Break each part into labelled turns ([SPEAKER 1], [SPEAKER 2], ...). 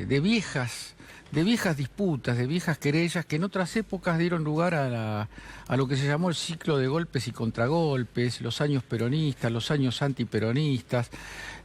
[SPEAKER 1] de viejas disputas, de viejas querellas que en otras épocas dieron lugar a lo que se llamó el ciclo de golpes y contragolpes, los años peronistas, los años antiperonistas,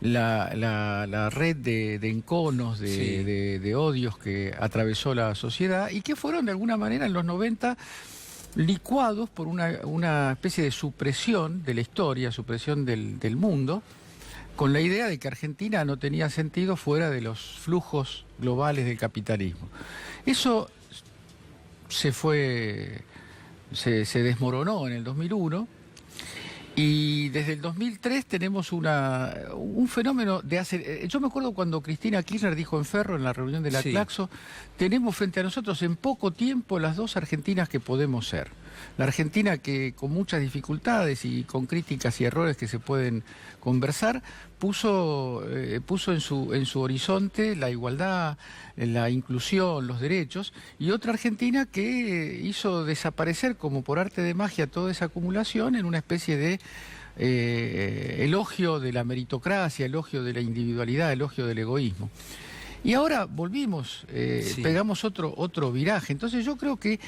[SPEAKER 1] la red de enconos, de odios que atravesó la sociedad y que fueron de alguna manera en los 90 licuados por una especie de supresión de la historia, supresión del mundo, con la idea de que Argentina no tenía sentido fuera de los flujos globales del capitalismo. Eso se desmoronó en el 2001 y desde el 2003 tenemos un fenómeno de hacer... Yo me acuerdo cuando Cristina Kirchner dijo en Ferro, en la reunión de la Claxo, tenemos frente a nosotros en poco tiempo las dos Argentinas que podemos ser. La Argentina que con muchas dificultades y con críticas y errores que se pueden conversar, puso en su horizonte la igualdad, la inclusión, los derechos, y otra Argentina que hizo desaparecer como por arte de magia toda esa acumulación en una especie de elogio de la meritocracia, elogio de la individualidad, elogio del egoísmo. Y ahora volvimos, pegamos otro viraje. Entonces yo creo que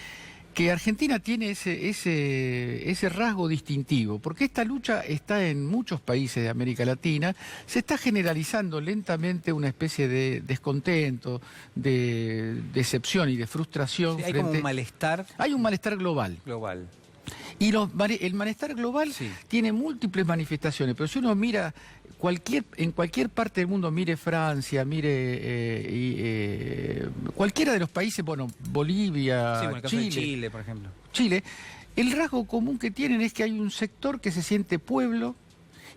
[SPEAKER 1] Argentina tiene ese rasgo distintivo, porque esta lucha está en muchos países de América Latina, se está generalizando lentamente una especie de descontento, de decepción y de frustración.
[SPEAKER 2] Sí, hay como un malestar.
[SPEAKER 1] Hay un malestar global. Y el malestar global tiene múltiples manifestaciones, pero si uno mira en cualquier parte del mundo, mire Francia, mire cualquiera de los países, bueno, Bolivia,
[SPEAKER 2] bueno, el caso de Chile, por ejemplo.
[SPEAKER 1] Chile, el rasgo común que tienen es que hay un sector que se siente pueblo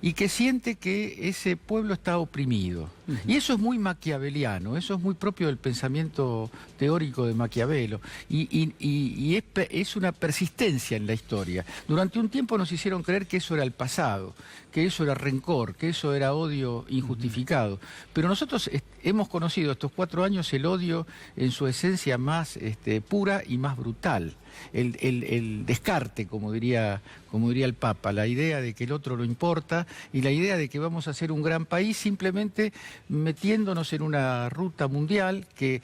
[SPEAKER 1] y que siente que ese pueblo está oprimido. Y eso es muy maquiaveliano, eso es muy propio del pensamiento teórico de Maquiavelo. Y es una persistencia en la historia. Durante un tiempo nos hicieron creer que eso era el pasado, que eso era rencor, que eso era odio injustificado. Pero nosotros hemos conocido estos 4 años el odio en su esencia más pura y más brutal. El descarte, como diría el Papa, la idea de que el otro no importa y la idea de que vamos a ser un gran país simplemente metiéndonos en una ruta mundial que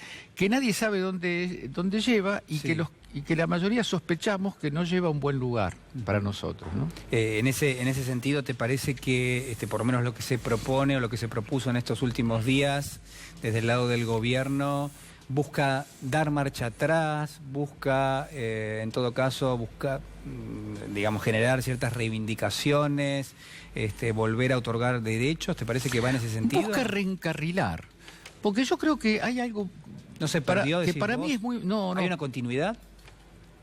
[SPEAKER 1] nadie sabe dónde lleva y que la mayoría sospechamos que no lleva a un buen lugar para nosotros, ¿no?
[SPEAKER 2] En ese sentido, ¿te parece que por lo menos lo que se propone o lo que se propuso en estos últimos días desde el lado del gobierno busca dar marcha atrás, busca, en todo caso, digamos, generar ciertas reivindicaciones, volver a otorgar derechos? ¿Te parece que va en ese sentido?
[SPEAKER 1] Busca reencarrilar, porque yo creo que hay algo...
[SPEAKER 2] ¿No se perdió,
[SPEAKER 1] que para mí es muy... No.
[SPEAKER 2] ¿Hay una continuidad?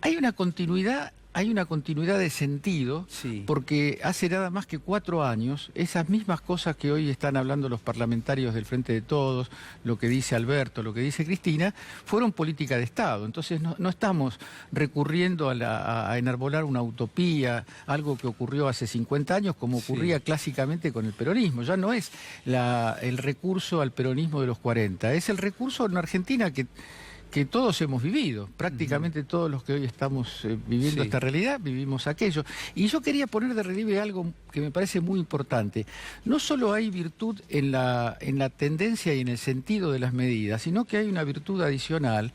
[SPEAKER 1] Hay una continuidad de sentido, porque hace nada más que 4 años, esas mismas cosas que hoy están hablando los parlamentarios del Frente de Todos, lo que dice Alberto, lo que dice Cristina, fueron política de Estado. Entonces no estamos recurriendo a enarbolar una utopía, algo que ocurrió hace 50 años, como ocurría clásicamente con el peronismo. Ya no es el recurso al peronismo de los 40, es el recurso a una Argentina que todos hemos vivido, prácticamente todos los que hoy estamos viviendo esta realidad, vivimos aquello. Y yo quería poner de relieve algo que me parece muy importante. No solo hay virtud en la tendencia y en el sentido de las medidas, sino que hay una virtud adicional,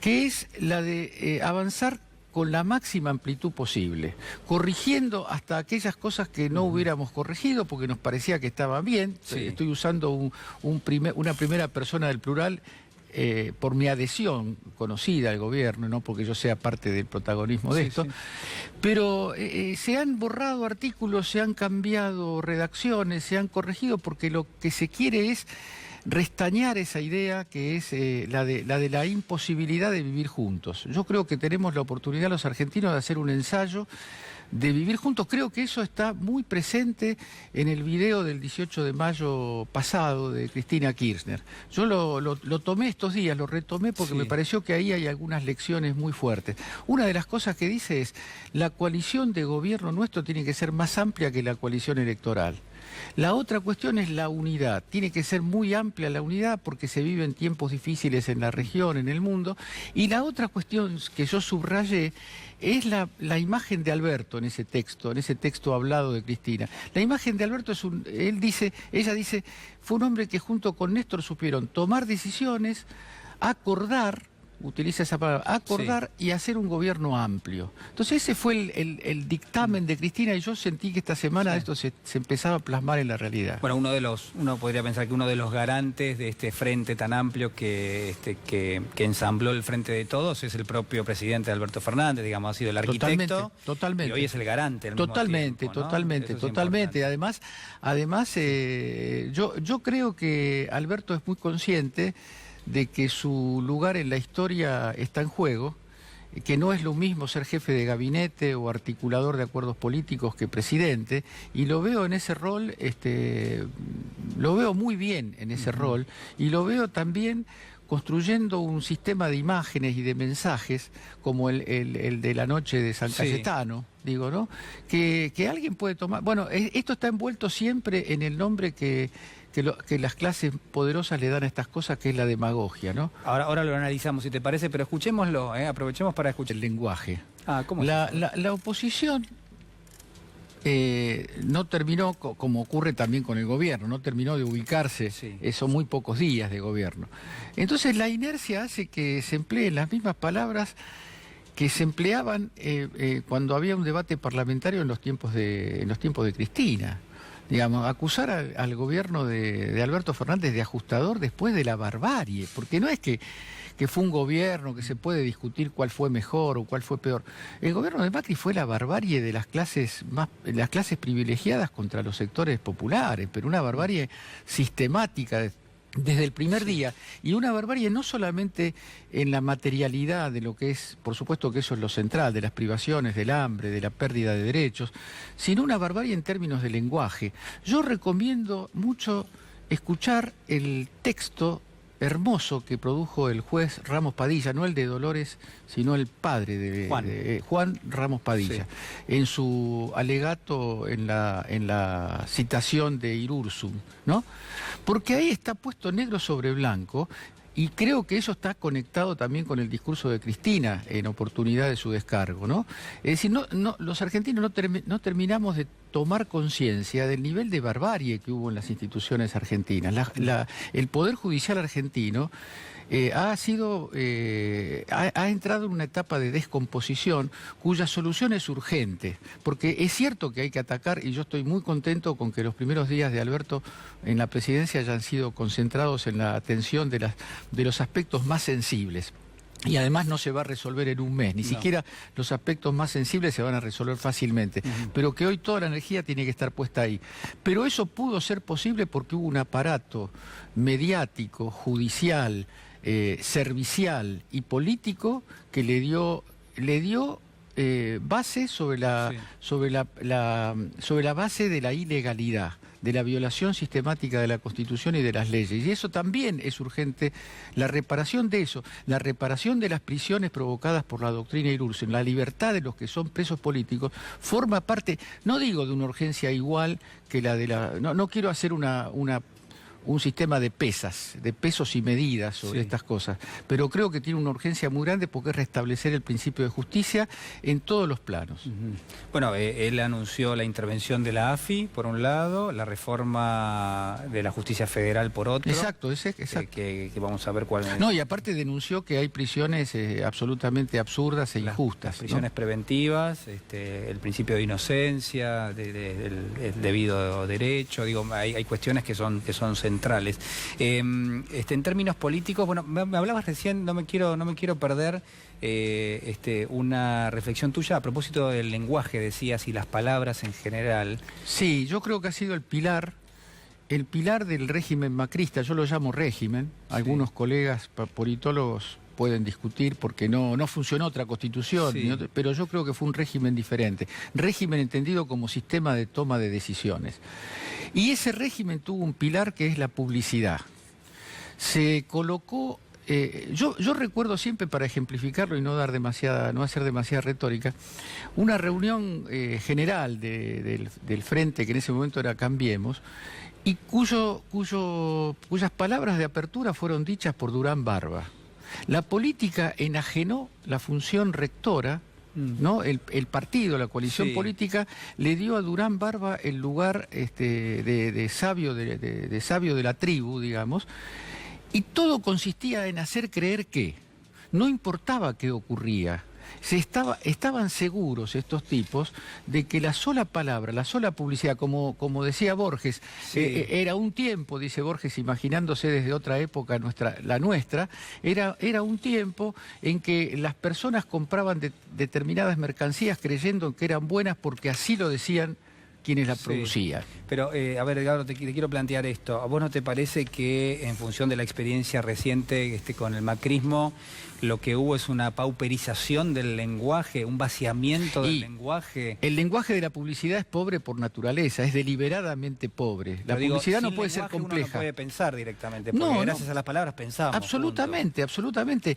[SPEAKER 1] que es la de avanzar con la máxima amplitud posible, corrigiendo hasta aquellas cosas que no hubiéramos corregido porque nos parecía que estaban bien. Estoy usando una primera persona del plural, por mi adhesión conocida al gobierno, no porque yo sea parte del protagonismo de esto, pero se han borrado artículos, se han cambiado redacciones, se han corregido, porque lo que se quiere es restañar esa idea que es la de la imposibilidad de vivir juntos. Yo creo que tenemos la oportunidad los argentinos de hacer un ensayo de vivir juntos. Creo que eso está muy presente en el video del 18 de mayo pasado de Cristina Kirchner. Yo lo tomé estos días, lo retomé porque me pareció que ahí hay algunas lecciones muy fuertes. Una de las cosas que dice es: la coalición de gobierno nuestro tiene que ser más amplia que la coalición electoral. La otra cuestión es la unidad. Tiene que ser muy amplia la unidad porque se viven tiempos difíciles en la región, en el mundo. Y la otra cuestión que yo subrayé es la imagen de Alberto en ese texto hablado de Cristina. La imagen de Alberto es ella dice, fue un hombre que junto con Néstor supieron tomar decisiones, acordar, utiliza esa palabra, acordar y hacer un gobierno amplio. Entonces ese fue el dictamen de Cristina y yo sentí que esta semana esto se empezaba a plasmar en la realidad.
[SPEAKER 2] Bueno, uno podría pensar que uno de los garantes de este frente tan amplio que ensambló el Frente de Todos es el propio presidente Alberto Fernández, digamos, ha sido el arquitecto.
[SPEAKER 1] Totalmente.
[SPEAKER 2] Y hoy es el garante al mismo tiempo, ¿no?
[SPEAKER 1] Totalmente. Además, yo creo que Alberto es muy consciente de que su lugar en la historia está en juego, que no es lo mismo ser jefe de gabinete o articulador de acuerdos políticos que presidente, y lo veo en ese rol, lo veo muy bien en ese rol, y lo veo también construyendo un sistema de imágenes y de mensajes como el de la noche de San Cayetano, digo, ¿no? Que alguien puede tomar... Bueno, esto está envuelto siempre en el nombre que las clases poderosas le dan a estas cosas, que es la demagogia, ¿no?
[SPEAKER 2] Ahora lo analizamos, si te parece, pero escuchémoslo, aprovechemos para escuchar.
[SPEAKER 1] El lenguaje.
[SPEAKER 2] ¿Cómo es eso?
[SPEAKER 1] La oposición no terminó, como ocurre también con el gobierno, no terminó de ubicarse, son muy pocos días de gobierno. Entonces la inercia hace que se empleen las mismas palabras que se empleaban cuando había un debate parlamentario en los tiempos de Cristina. Digamos, acusar al gobierno de Alberto Fernández de ajustador después de la barbarie, porque no es que fue un gobierno que se puede discutir cuál fue mejor o cuál fue peor. El gobierno de Macri fue la barbarie de las clases privilegiadas contra los sectores populares, pero una barbarie sistemática desde el primer día, y una barbarie no solamente en la materialidad de lo que es, por supuesto que eso es lo central, de las privaciones, del hambre, de la pérdida de derechos, sino una barbarie en términos de lenguaje. Yo recomiendo mucho escuchar el texto hermoso que produjo el juez Ramos Padilla, no el de Dolores, sino el padre de Juan Ramos Padilla, en su alegato en la citación de Irursum, ¿no? Porque ahí está puesto negro sobre blanco, y creo que eso está conectado también con el discurso de Cristina en oportunidad de su descargo, ¿no? Es decir, los argentinos no terminamos de tomar conciencia del nivel de barbarie que hubo en las instituciones argentinas. El Poder Judicial argentino ha entrado en una etapa de descomposición cuya solución es urgente, porque es cierto que hay que atacar, y yo estoy muy contento con que los primeros días de Alberto en la presidencia hayan sido concentrados en la atención de los aspectos más sensibles. Y además no se va a resolver en un mes, ni siquiera los aspectos más sensibles se van a resolver fácilmente, pero que hoy toda la energía tiene que estar puesta ahí. Pero eso pudo ser posible porque hubo un aparato mediático, judicial, servicial y político que le dio base sobre la base de la ilegalidad, de la violación sistemática de la Constitución y de las leyes. Y eso también es urgente, la reparación de eso, la reparación de las prisiones provocadas por la doctrina Irursum, la libertad de los que son presos políticos, forma parte, no digo de una urgencia igual que la de la... No quiero hacer un sistema de pesos y medidas sobre estas cosas, pero creo que tiene una urgencia muy grande porque es restablecer el principio de justicia en todos los planos.
[SPEAKER 2] Bueno, él anunció la intervención de la AFI, por un lado, la reforma de la justicia federal, por otro.
[SPEAKER 1] Exacto.
[SPEAKER 2] Que vamos a ver cuál es.
[SPEAKER 1] No, y aparte denunció que hay prisiones absolutamente absurdas e injustas.
[SPEAKER 2] Las prisiones preventivas, el principio de inocencia, del debido derecho, digo, hay cuestiones que son centrales. En términos políticos, bueno, me hablabas recién, no me quiero perder una reflexión tuya a propósito del lenguaje, decías, y las palabras en general.
[SPEAKER 1] Sí, yo creo que ha sido el pilar del régimen macrista. Yo lo llamo régimen. Algunos colegas politólogos pueden discutir porque no funcionó otra constitución, pero yo creo que fue un régimen diferente. Régimen entendido como sistema de toma de decisiones. Y ese régimen tuvo un pilar que es la publicidad. Se colocó Yo recuerdo siempre, para ejemplificarlo y no hacer demasiada retórica, una reunión general del frente, que en ese momento era Cambiemos, y cuyas palabras de apertura fueron dichas por Durán Barba. La política enajenó la función rectora, ¿no? El partido, la coalición política, le dio a Durán Barba el lugar de sabio de la tribu, digamos, y todo consistía en hacer creer que no importaba qué ocurría. Estaban seguros estos tipos de que la sola palabra, la sola publicidad, como decía Borges, era un tiempo, dice Borges, imaginándose desde otra época la nuestra, era un tiempo en que las personas compraban determinadas mercancías creyendo que eran buenas porque así lo decían quienes la producían.
[SPEAKER 2] Pero, a ver, Edgardo, te quiero plantear esto. ¿A vos no te parece que, en función de la experiencia reciente con el macrismo, lo que hubo es una pauperización del lenguaje, un vaciamiento del lenguaje?
[SPEAKER 1] El lenguaje de la publicidad es pobre por naturaleza, es deliberadamente pobre. La publicidad no puede ser compleja.
[SPEAKER 2] Uno no puede pensar directamente, porque gracias a las palabras pensamos.
[SPEAKER 1] Absolutamente, absolutamente.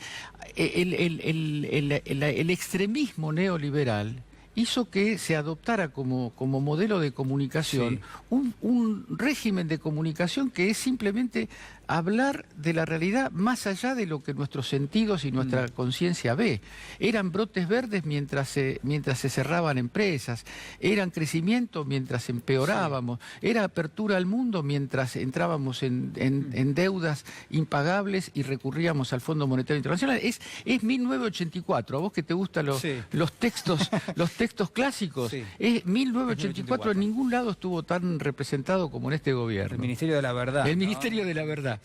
[SPEAKER 1] El extremismo neoliberal hizo que se adoptara como modelo de comunicación un régimen de comunicación que es simplemente hablar de la realidad más allá de lo que nuestros sentidos y nuestra conciencia ve. Eran brotes verdes mientras se cerraban empresas, eran crecimiento mientras empeorábamos, era apertura al mundo mientras entrábamos en deudas impagables y recurríamos al Fondo Monetario Internacional. Es 1984, a vos que te gustan los textos clásicos, es 1984, en ningún lado estuvo tan representado como en este gobierno.
[SPEAKER 2] El Ministerio de la Verdad.
[SPEAKER 1] El Ministerio de la Verdad.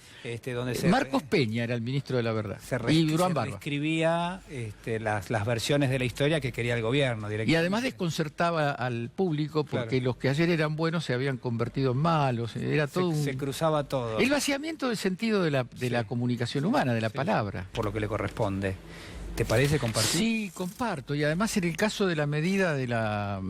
[SPEAKER 2] Donde
[SPEAKER 1] Marcos Peña era el ministro de la Verdad. Y Durán Barba.
[SPEAKER 2] Escribía las versiones de la historia que quería el gobierno directamente.
[SPEAKER 1] Y además desconcertaba al público porque los que ayer eran buenos se habían convertido en malos. Era todo
[SPEAKER 2] se cruzaba todo.
[SPEAKER 1] El vaciamiento del sentido de la comunicación humana, de la palabra.
[SPEAKER 2] Por lo que le corresponde. ¿Te parece compartir?
[SPEAKER 1] Sí, comparto. Y además, en el caso de la medida de la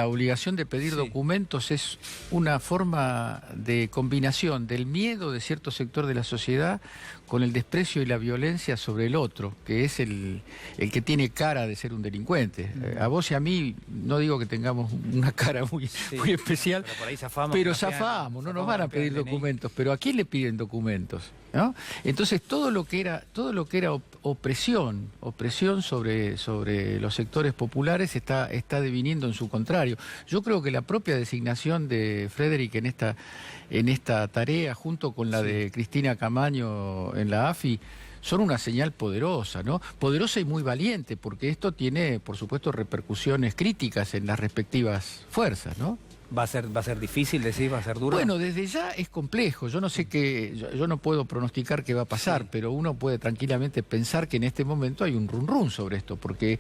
[SPEAKER 1] obligación de pedir documentos, es una forma de combinación del miedo de cierto sector de la sociedad con el desprecio y la violencia sobre el otro, que es el que tiene cara de ser un delincuente. A vos y a mí, no digo que tengamos una cara muy especial,
[SPEAKER 2] pero por ahí zafamos,
[SPEAKER 1] pero zafamos, no nos van a pedir documentos. Pero ¿a quién le piden documentos? ¿No? Entonces todo lo que era opresión sobre los sectores populares está deviniendo en su contrario. Yo creo que la propia designación de Frederick en esta tarea, junto con la de Cristina Camaño en la AFI, son una señal poderosa, ¿no? Poderosa y muy valiente, porque esto tiene, por supuesto, repercusiones críticas en las respectivas fuerzas, ¿no?
[SPEAKER 2] ¿Va a ser difícil, decís? ¿Va a ser duro?
[SPEAKER 1] Bueno, desde ya es complejo. Yo no sé yo no puedo pronosticar qué va a pasar, pero uno puede tranquilamente pensar que en este momento hay un run sobre esto, porque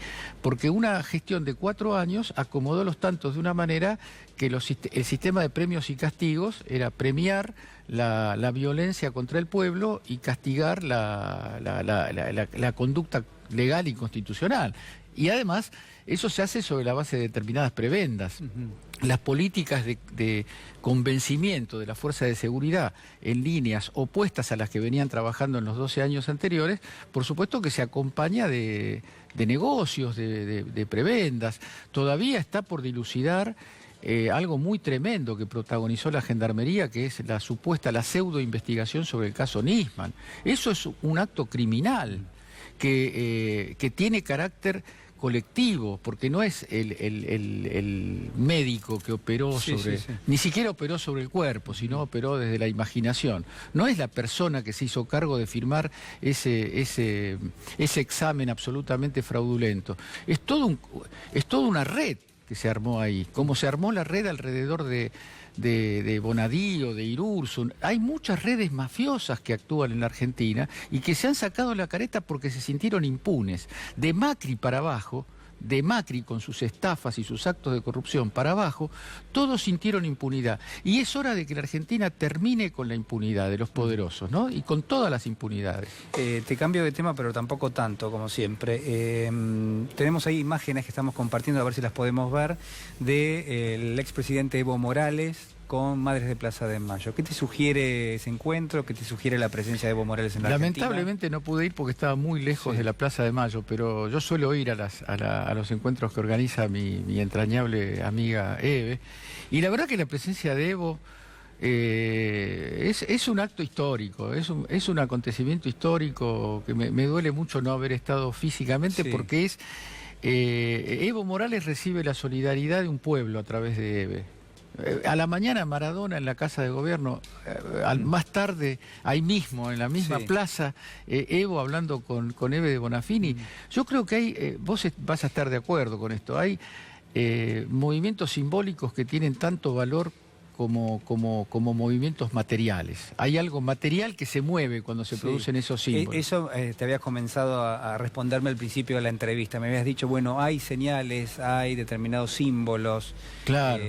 [SPEAKER 1] una gestión de 4 años acomodó los tantos de una manera que el sistema de premios y castigos era premiar la violencia contra el pueblo y castigar la conducta legal y constitucional. Y además, eso se hace sobre la base de determinadas prebendas. Las políticas de convencimiento de la fuerza de seguridad en líneas opuestas a las que venían trabajando en los 12 años anteriores, por supuesto que se acompaña de negocios, de prebendas. Todavía está por dilucidar algo muy tremendo que protagonizó la Gendarmería, que es la pseudo investigación sobre el caso Nisman. Eso es un acto criminal que tiene carácter colectivo, porque no es el médico que operó ni siquiera operó sobre el cuerpo, sino operó desde la imaginación. No es la persona que se hizo cargo de firmar ese examen absolutamente fraudulento. Es toda una red que se armó ahí, como se armó la red alrededor de Bonadío, de Irursun. Hay muchas redes mafiosas que actúan en la Argentina y que se han sacado la careta porque se sintieron impunes. De Macri para abajo, de Macri con sus estafas y sus actos de corrupción para abajo, todos sintieron impunidad. Y es hora de que la Argentina termine con la impunidad de los poderosos, ¿no? Y con todas las impunidades.
[SPEAKER 2] Te cambio de tema, pero tampoco tanto, como siempre. Tenemos ahí imágenes que estamos compartiendo, a ver si las podemos ver, del expresidente Evo Morales, con Madres de Plaza de Mayo. ¿Qué te sugiere ese encuentro? ¿Qué te sugiere la presencia de Evo Morales en la Argentina?
[SPEAKER 1] Lamentablemente no pude ir porque estaba muy lejos de la Plaza de Mayo, pero yo suelo ir a los encuentros que organiza mi entrañable amiga Eve. Y la verdad que la presencia de Evo es un acto histórico, es un acontecimiento histórico que me duele mucho no haber estado físicamente porque Evo Morales recibe la solidaridad de un pueblo a través de Eve. A la mañana Maradona en la Casa de Gobierno, más tarde, ahí mismo, en la misma plaza, Evo hablando con Eve de Bonafini. Yo creo que hay, vos vas a estar de acuerdo con esto, hay movimientos simbólicos que tienen tanto valor como movimientos materiales. Hay algo material que se mueve cuando se producen esos símbolos.
[SPEAKER 2] Eso te habías comenzado a responderme al principio de la entrevista. Me habías dicho, bueno, hay señales, hay determinados símbolos.
[SPEAKER 1] Claro.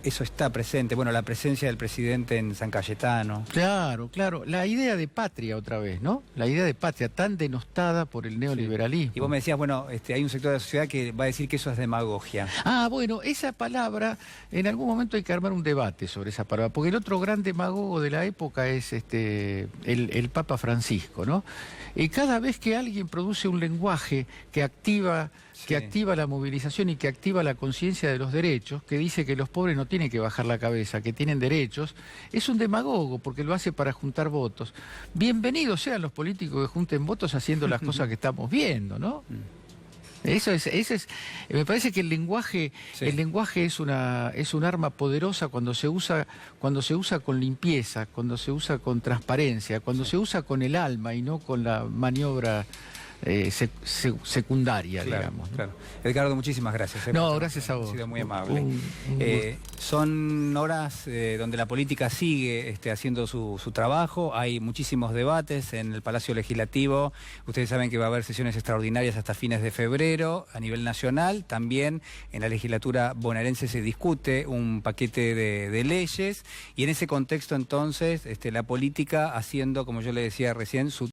[SPEAKER 2] Eso está presente. Bueno, la presencia del presidente en San Cayetano.
[SPEAKER 1] Claro, claro. La idea de patria otra vez, ¿no? La idea de patria tan denostada por el neoliberalismo.
[SPEAKER 2] Y vos me decías, bueno, hay un sector de la sociedad que va a decir que eso es demagogia.
[SPEAKER 1] Ah, bueno, esa palabra, en algún momento hay que armar un debate sobre esa palabra, porque el otro gran demagogo de la época es el Papa Francisco, ¿no? Cada vez que alguien produce un lenguaje que activa la movilización y que activa la conciencia de los derechos, que dice que los pobres no tienen que bajar la cabeza, que tienen derechos, es un demagogo porque lo hace para juntar votos. Bienvenidos sean los políticos que junten votos haciendo las cosas que estamos viendo, ¿no? Eso es, me parece que el lenguaje es un arma poderosa cuando se usa con limpieza, cuando se usa con transparencia, cuando se usa con el alma y no con la maniobra secundaria, digamos, ¿no?
[SPEAKER 2] Claro. Edgardo, muchísimas gracias.
[SPEAKER 1] No, gracias a vos.
[SPEAKER 2] Ha sido muy amable. Son horas donde la política sigue haciendo su trabajo. Hay muchísimos debates en el Palacio Legislativo. Ustedes saben que va a haber sesiones extraordinarias hasta fines de febrero a nivel nacional. También en la legislatura bonaerense se discute un paquete de leyes. Y en ese contexto, entonces, la política haciendo, como yo le decía recién, su...